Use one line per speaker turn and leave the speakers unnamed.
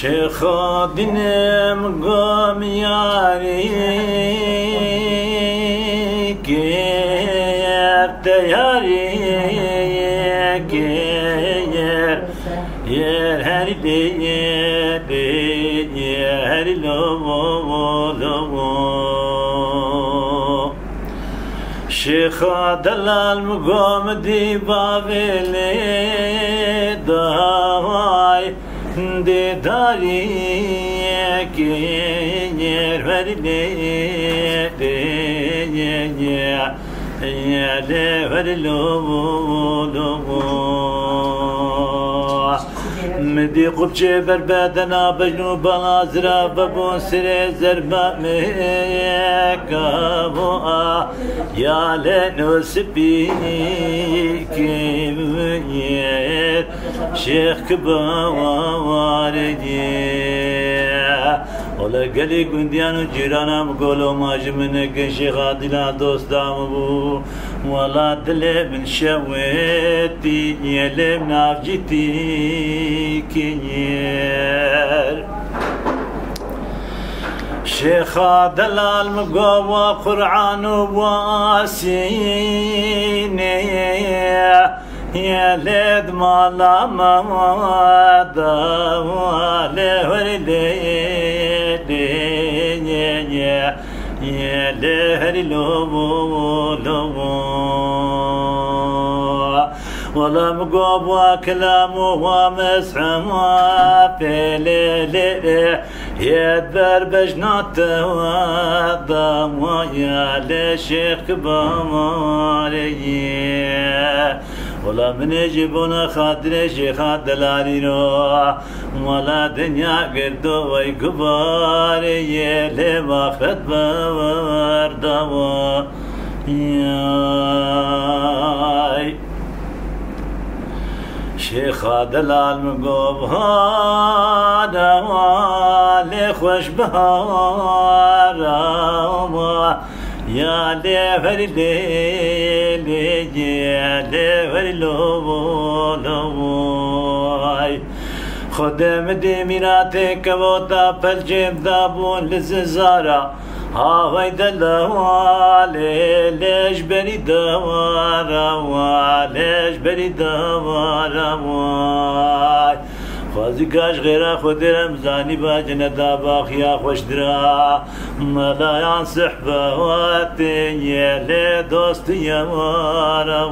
شيخ دينم قام ياري كير تياري كير ير هاري ير لو شيخ دلال مقام دي بابلي داواي دي داري كير هاري مدي قبشي بربادنا بجنوب بلازرا ببون سري زربا ميكابوها يا لنو سبيكي مير شيخ كباواردي ولا قلي قنديانو جيرانا مقولو ماجي منك شيخ عادلا دوستام بو ولا دلي من شويتي يلي من عفجتي كير شيخ دلال مقوى قرآن واسيني يا ليد مالا مادا وله يا لهري لو ولا مقوى كلامه ومسحم في ليلي يدبر بجناته وضم ويا لشيخ كباماري ولا من يجيبون خاطر شيخ دلالي روح ولا دنيا قردو ويكبار يلي ماخذ بوردوا ياي شيخ دلال مقوب هذا والي خوش بهار يا ليفر ليلي يا ليفر لوي خدم دميراتك وطا فالجيب دابون للززارة هاوي دلوالي ليش بري دوارا ليش بري دوارا واي خوازی کاش غیره خود رمزانی با جنتا باخیا خوش درا ملایان صحباتی یه لی دوستی یمارا